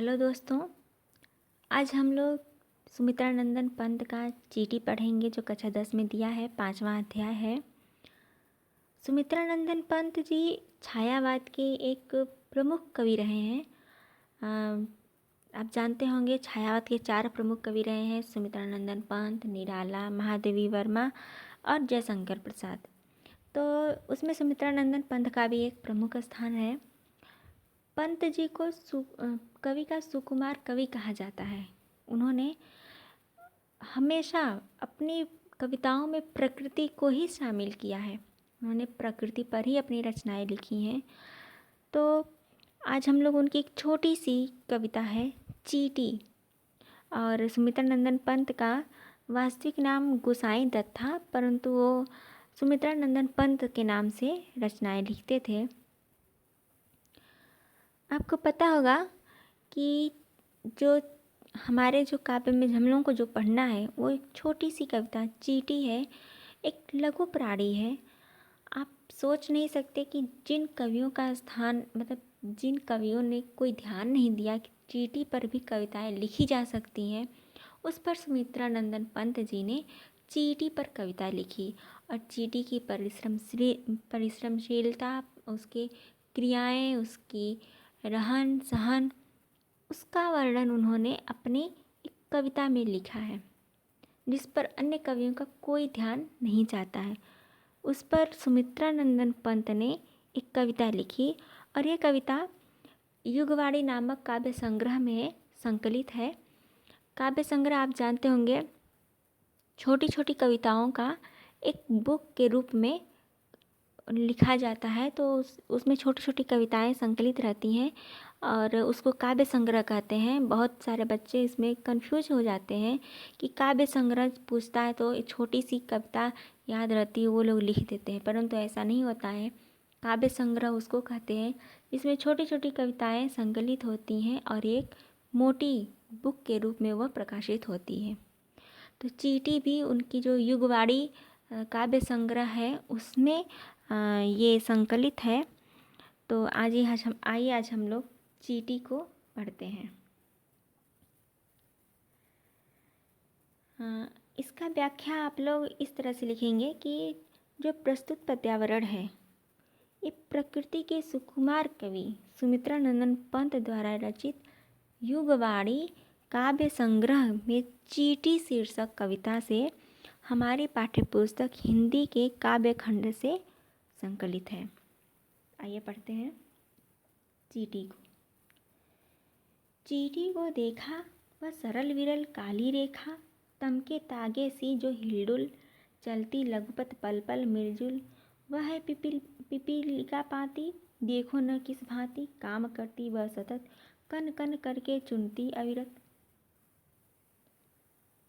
Hello दोस्तों। आज हम लोग सुमित्रा नंदन पंत का चीटी पढ़ेंगे जो कक्षा 10 में दिया है। 5वां अध्याय है। सुमित्रा नंदन पंत जी छायावाद के एक प्रमुख कवि रहे हैं। आप जानते होंगे छायावाद के 4 प्रमुख कवि रहे हैं: सुमित्रा नंदन पंत, निराला, महादेवी वर्मा और जयशंकर प्रसाद। तो उसमें सुमित्रा नंदन पंत का भी एक प्रमुख स्थान है। पंत जी को कवि का सुकुमार कवि कहा जाता है। उन्होंने हमेशा अपनी कविताओं में प्रकृति को ही शामिल किया है। उन्होंने प्रकृति पर ही अपनी रचनाएं लिखी हैं। तो आज हम लोग उनकी एक छोटी सी कविता है चीटी। और सुमित्रा नंदन पंत का वास्तविक नाम गोसाई दत्त था, परंतु वो सुमित्रा नंदन पंत के नाम से रचनाएं लिखते थे। आपको पता होगा कि जो हमारे जो काव्य में हम लोगों को जो पढ़ना है वो एक छोटी सी कविता चीटी है, एक लघु प्राणी है। आप सोच नहीं सकते कि जिन कवियों का स्थान जिन कवियों ने कोई ध्यान नहीं दिया कि चीटी पर भी कविताएं लिखी जा सकती हैं, उस पर सुमित्रा नंदन पंत जी ने चीटी पर कविता लिखी। और चीटी की परिश्रमशीलता, उसके क्रियाएं, उसकी रहन सहन, उसका वर्णन उन्होंने अपनी एक कविता में लिखा है, जिस पर अन्य कवियों का कोई ध्यान नहीं जाता है। उस पर सुमित्रा नंदन पंत ने एक कविता लिखी और यह कविता युगवाणी नामक काव्य संग्रह में संकलित है। काव्य संग्रह आप जानते होंगे, छोटी छोटी कविताओं का एक बुक के रूप में लिखा जाता है। तो उसमें छोटी छोटी कविताएं संकलित रहती हैं और उसको काव्य संग्रह कहते हैं। बहुत सारे बच्चे इसमें कंफ्यूज हो जाते हैं कि काव्य संग्रह पूछता है तो एक छोटी सी कविता याद रहती है, वो लोग लिख देते हैं, परंतु ऐसा नहीं होता है। काव्य संग्रह उसको कहते हैं इसमें छोटी छोटी कविताएं संकलित होती हैं और एक मोटी बुक के रूप में वह प्रकाशित होती है। तो चीटी भी उनकी जो युगवाणी काव्य संग्रह है उसमें ये संकलित है। तो आज हम लोग चीटी को पढ़ते हैं। इसका व्याख्या आप लोग इस तरह से लिखेंगे कि जो प्रस्तुत पद्यावरण है ये प्रकृति के सुकुमार कवि सुमित्रा नंदन पंत द्वारा रचित युगवाणी काव्य संग्रह में चीटी शीर्षक कविता से हमारी पाठ्यपुस्तक हिंदी के काव्य खंड से संकलित है। आइए पढ़ते हैं चीटी को। चीटी को देखा वह सरल विरल काली रेखा, तमके तागे सी जो हिलडुल, चलती लघुपथ पल पल मिलजुल। वह है पिपीलिका पाती, देखो न किस भांति, काम करती वह सतत, कन कन करके चुनती अविरत।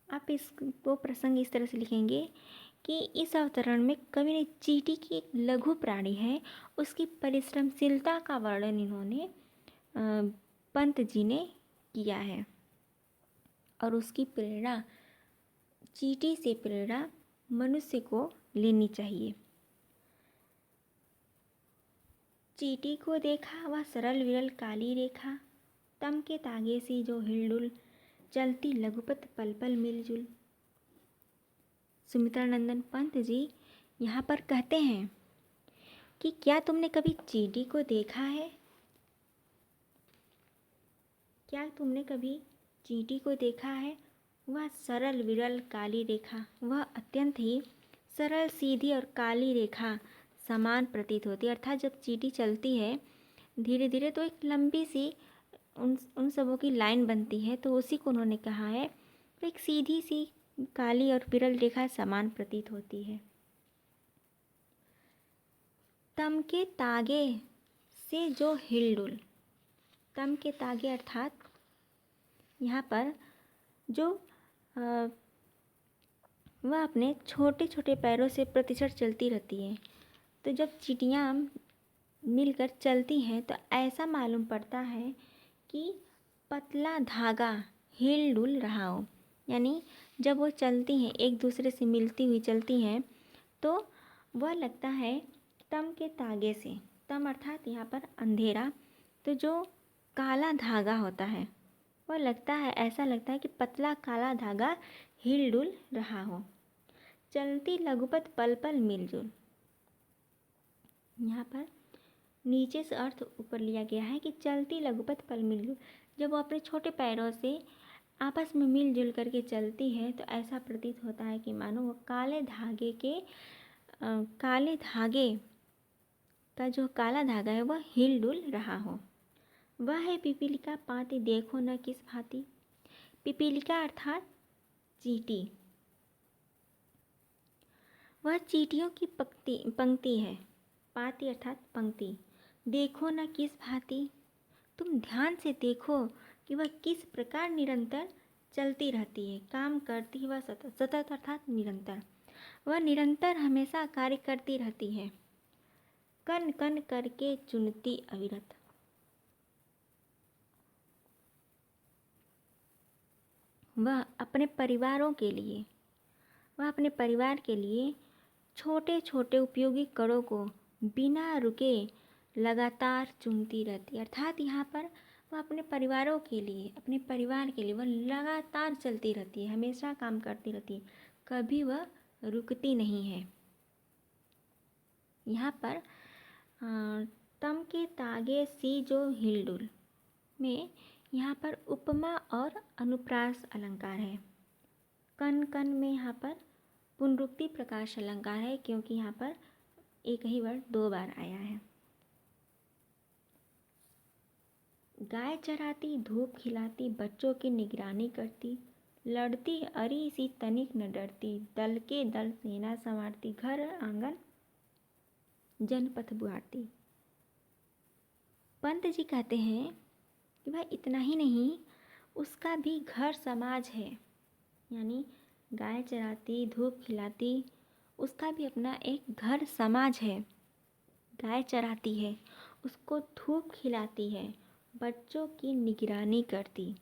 आप इसको प्रसंग इस तरह से लिखेंगे कि इस अवतरण में कवि ने चीटी की एक लघु प्राणी है, उसकी परिश्रमशीलता का वर्णन इन्होंने पंत जी ने किया है। और उसकी प्रेरणा, चीटी से प्रेरणा मनुष्य को लेनी चाहिए। चीटी को देखा वह सरल विरल काली रेखा, तम के तागे सी जो हिलडुल, चलती लघुपथ पल पल मिलजुल। सुमित्रा नंदन पंत जी यहाँ पर कहते हैं कि क्या तुमने कभी चीटी को देखा है? क्या तुमने कभी चीटी को देखा है? वह सरल विरल काली रेखा, वह अत्यंत ही सरल सीधी और काली रेखा समान प्रतीत होती है। अर्थात जब चीटी चलती है धीरे धीरे तो एक लंबी सी उन सबों की लाइन बनती है, तो उसी को उन्होंने कहा है एक सीधी सी काली और विरल रेखा समान प्रतीत होती है। तम के तागे से जो हिलडुल, तम के तागे अर्थात यहाँ पर जो वह अपने छोटे छोटे पैरों से प्रतिशत चलती रहती है। तो जब चींटियाँ मिलकर चलती हैं तो ऐसा मालूम पड़ता है कि पतला धागा हिल डुल रहा हो। यानी जब वो चलती हैं, एक दूसरे से मिलती हुई चलती हैं, तो वह लगता है तम के तागे से, तम अर्थात यहाँ पर अंधेरा, तो जो काला धागा होता है ऐसा लगता है कि पतला काला धागा हिल डुल रहा हो। चलती लघुपथ पल पल मिलजुल। यहाँ पर नीचे से अर्थ ऊपर लिया गया है कि चलती लघुपथ पल मिलजुल। जब वो अपने छोटे पैरों से आपस में मिलजुल करके चलती है तो ऐसा प्रतीत होता है कि मानो वो काले धागे का जो काला धागा है वह हिल डुल रहा हो। वह है पिपीलिका पाती देखो न किस भांति। पिपीलिका अर्थात चींटी। वह चींटियों की पंक्ति है। पाती अर्थात पंक्ति। देखो न किस भांति, तुम ध्यान से देखो कि वह किस प्रकार निरंतर चलती रहती है, काम करती है। वह सतत अर्थात निरंतर। वह निरंतर हमेशा कार्य करती रहती है, कन कन करके चुनती अविरत। वह अपने परिवार के लिए छोटे छोटे उपयोगी कणों को बिना रुके लगातार चुनती रहती है। अर्थात यहाँ पर वह अपने परिवार के लिए वह लगातार चलती रहती है, हमेशा काम करती रहती है, कभी वह रुकती नहीं है। यहाँ पर तम के तागे सी जो हिलडुल में यहाँ पर उपमा और अनुप्रास अलंकार है। कन कन में यहाँ पर पुनरुक्ति प्रकाश अलंकार है, क्योंकि यहाँ पर एक ही वर्ड 2 बार आया है। गाय चराती, धूप खिलाती, बच्चों की निगरानी करती, लड़ती अरी सी तनिक न डरती, दल के दल सेना संवारती, घर आंगन जनपथ बुहारती। पंत जी कहते हैं कि वह इतना ही नहीं, उसका भी घर समाज है। यानी गाय चराती, धूप खिलाती, उसका भी अपना एक घर समाज है। गाय चराती है, उसको धूप खिलाती है, बच्चों की निगरानी करती,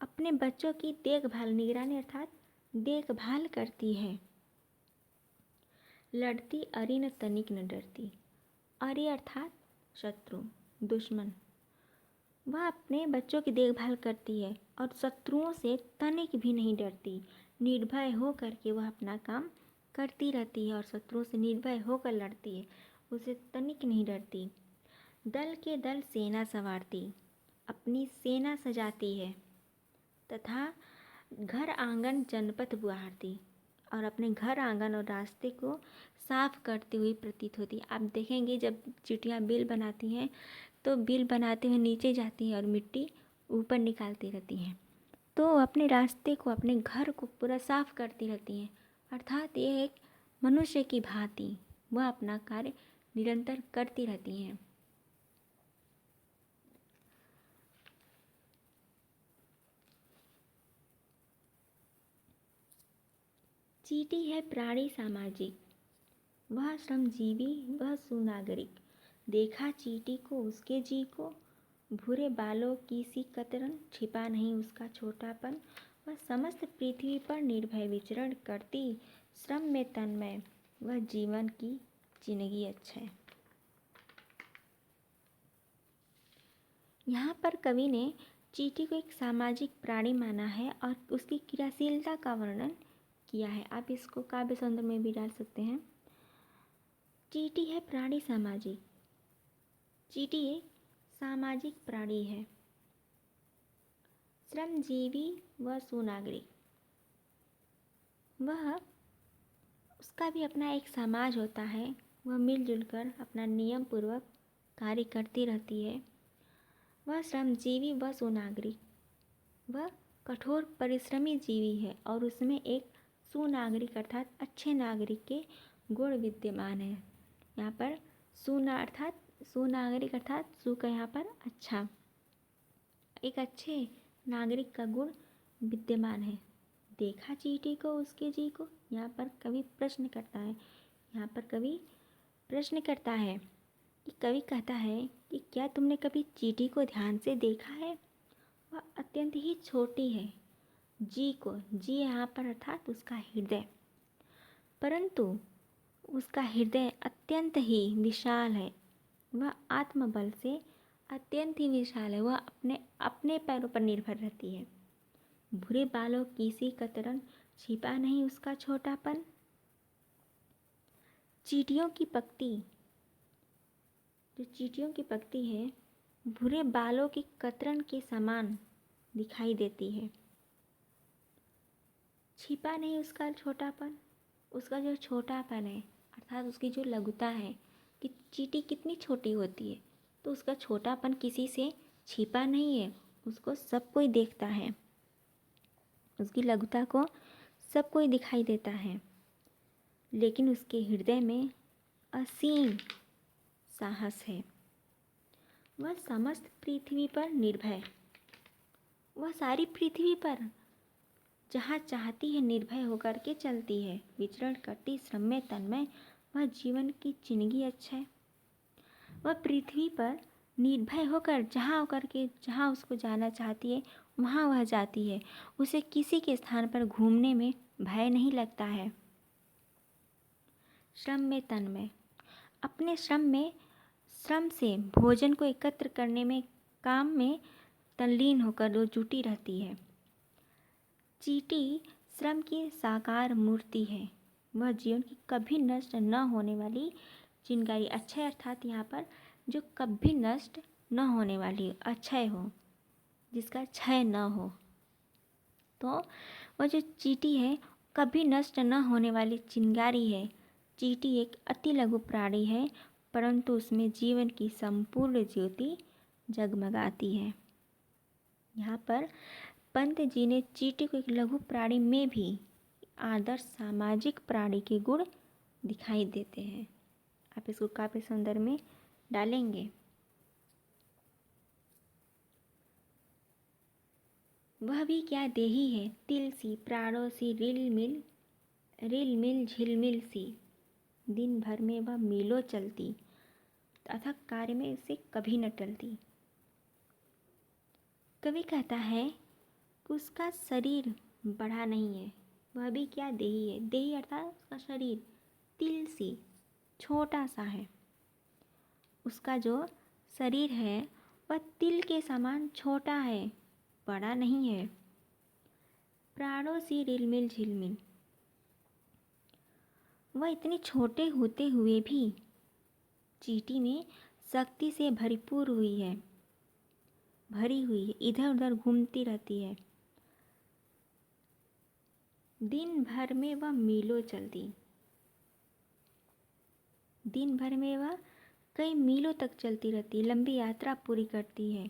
अपने बच्चों की देखभाल, निगरानी अर्थात देखभाल करती है। लड़ती अरी न तनिक न डरती। अरी अर्थात शत्रु, दुश्मन। वह अपने बच्चों की देखभाल करती है और शत्रुओं से तनिक भी नहीं डरती। निर्भय हो करके वह अपना काम करती रहती है और शत्रुओं से निर्भय होकर लड़ती है, उसे तनिक नहीं डरती। दल के दल सेना संवारती, अपनी सेना सजाती है, तथा घर आंगन जनपथ बुहारती, और अपने घर आंगन और रास्ते को साफ करती हुई प्रतीत होती है। आप देखेंगे जब चींटियाँ बिल बनाती हैं तो बिल बनाते हुए नीचे जाती हैं और मिट्टी ऊपर निकालती रहती हैं, तो अपने रास्ते को, अपने घर को पूरा साफ करती रहती हैं। अर्थात ये एक मनुष्य की भांति वह अपना कार्य निरंतर करती रहती हैं। चींटी है प्राणी सामाजिक, वह श्रमजीवी, वह सुनागरिक। देखा चींटी को उसके जी को, भूरे बालों की सी कतरन, छिपा नहीं उसका छोटापन। वह समस्त पृथ्वी पर निर्भय विचरण करती, श्रम में तन्मय, वह जीवन की जिंदगी अक्षय। यहाँ पर कवि ने चींटी को एक सामाजिक प्राणी माना है और उसकी क्रियाशीलता का वर्णन किया है। आप इसको काव्य सौंदर्य में भी डाल सकते हैं। चींटी है प्राणी सामाजिक। चींटी एक सामाजिक प्राणी है। श्रमजीवी व सुनागरिक, वह उसका भी अपना एक समाज होता है, वह मिलजुल कर अपना नियम पूर्वक कार्य करती रहती है। वह श्रमजीवी व सुनागरिक, वह कठोर परिश्रमी जीवी है और उसमें एक सुनागरिक अर्थात अच्छे नागरिक के गुण विद्यमान है। यहाँ पर सुनागरिक अर्थात सु का यहाँ पर अच्छा, एक अच्छे नागरिक का गुण विद्यमान है। देखा चींटी को उसके जी को, यहाँ पर कवि प्रश्न करता है कि कवि कहता है कि क्या तुमने कभी चींटी को ध्यान से देखा है? वह अत्यंत ही छोटी है। जी यहाँ पर अर्थात उसका हृदय, परंतु उसका हृदय अत्यंत ही विशाल है। वह आत्मबल से अत्यंत ही विशाल है, वह अपने अपने पैरों पर निर्भर रहती है। भूरे बालों की सी कतरन, छिपा नहीं उसका छोटापन। चींटियों की पगती, जो चींटियों की पगती है, भूरे बालों की कतरन के समान दिखाई देती है। छिपा नहीं उसका छोटापन, उसका जो छोटापन है अर्थात उसकी जो लघुता है कि चींटी कितनी छोटी होती है, तो उसका छोटापन किसी से छिपा नहीं है, उसको सब कोई देखता है, उसकी लघुता को सब कोई दिखाई देता है। लेकिन उसके हृदय में असीम साहस है। वह समस्त पृथ्वी पर निर्भय, वह सारी पृथ्वी पर जहाँ चाहती है निर्भय होकर के चलती है, विचरण करती श्रम में तन्मय, वह जीवन की जिंदगी अच्छा है। वह पृथ्वी पर निर्भय होकर जहाँ उसको जाना चाहती है वहाँ वह जाती है। उसे किसी के स्थान पर घूमने में भय नहीं लगता है। श्रम में तन्मय, अपने श्रम से भोजन को एकत्र करने में, काम में तल्लीन होकर वो जुटी रहती है। चींटी श्रम की साकार मूर्ति है, वह जीवन की कभी नष्ट न होने वाली चिंगारी, अक्षय अर्थात यहाँ पर जो कभी नष्ट न होने वाली, अक्षय हो, जिसका क्षय न हो। तो वह जो चींटी है कभी नष्ट न होने वाली चिंगारी है। चींटी एक अति लघु प्राणी है, परंतु उसमें जीवन की संपूर्ण ज्योति जगमगाती है। यहाँ पर पंत जी ने चींटी को एक लघु प्राणी में भी आदर्श सामाजिक प्राणी के गुण दिखाई देते हैं। आप इसको काव्य सौंदर्य में डालेंगे। वह भी क्या देही है, तिल सी प्राणों सी रिल मिल झिलमिल सी, दिन भर में वह मीलों चलती, अथक कार्य में इसे कभी न टलती। कवि कहता है कि उसका शरीर बड़ा नहीं है, वह भी क्या देही है, देही अर्थात उसका शरीर तिल सी छोटा सा है। उसका जो शरीर है वह तिल के समान छोटा है, बड़ा नहीं है। प्राणों सी रिलमिल झिलमिल, वह इतने छोटे होते हुए भी चींटी में शक्ति से भरी हुई है, इधर उधर घूमती रहती है। दिन भर में वह मीलों चलती, दिन भर में वह कई मीलों तक चलती रहती है, लंबी यात्रा पूरी करती है।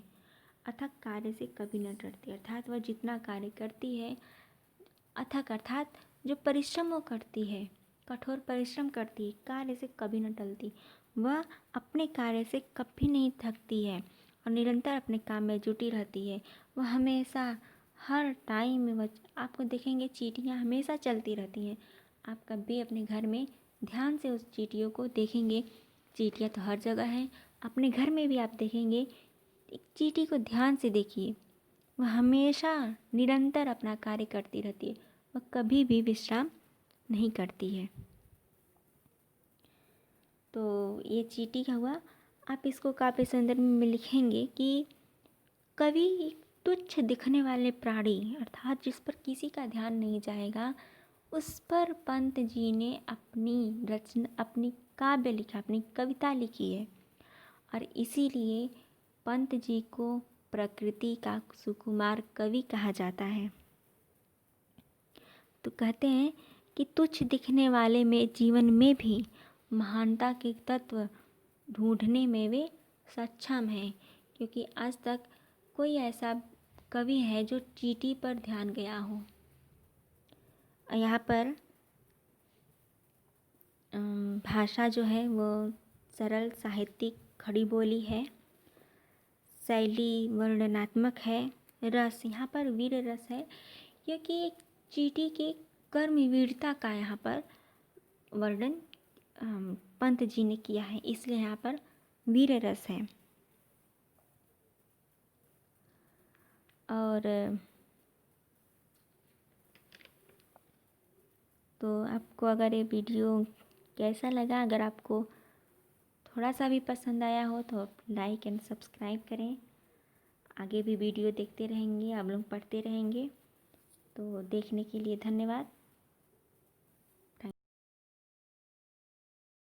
अथक कार्य से कभी न डरती, अर्थात वह जितना कार्य करती है, अथक अर्थात जो परिश्रम वो करती है, कठोर परिश्रम करती है, कार्य से कभी न टलती। वह अपने कार्य से कभी नहीं थकती है और निरंतर अपने काम में जुटी रहती है। वह हमेशा हर टाइम में, वह आपको देखेंगे चींटियाँ हमेशा चलती रहती हैं। आप कभी अपने घर में ध्यान से उस चींटियों को देखेंगे, चींटियाँ तो हर जगह हैं, अपने घर में भी आप देखेंगे, एक चींटी को ध्यान से देखिए, वह हमेशा निरंतर अपना कार्य करती रहती है, वह कभी भी विश्राम नहीं करती है। तो ये चींटी का हुआ। आप इसको काव्य संदर्भ में लिखेंगे कि कवि एक तुच्छ दिखने वाले प्राणी अर्थात जिस पर किसी का ध्यान नहीं जाएगा, उस पर पंत जी ने अपनी रचना, अपनी काव्य लिखा, अपनी कविता लिखी है। और इसीलिए पंत जी को प्रकृति का सुकुमार कवि कहा जाता है। तो कहते हैं कि तुच्छ दिखने वाले में जीवन में भी महानता के तत्व ढूंढने में वे सक्षम हैं, क्योंकि आज तक कोई ऐसा कवि है जो चींटी पर ध्यान गया हो। यहाँ पर भाषा जो है वो सरल साहित्यिक खड़ी बोली है, शैली वर्णनात्मक है, रस यहाँ पर वीर रस है, क्योंकि एक चींटी के कर्मवीरता का यहाँ पर वर्णन पंत जी ने किया है, इसलिए यहाँ पर वीर रस है। और तो आपको अगर ये वीडियो कैसा लगा, अगर आपको थोड़ा सा भी पसंद आया हो तो आप लाइक एंड सब्सक्राइब करें। आगे भी वीडियो देखते रहेंगे, आप लोग पढ़ते रहेंगे। तो देखने के लिए धन्यवाद।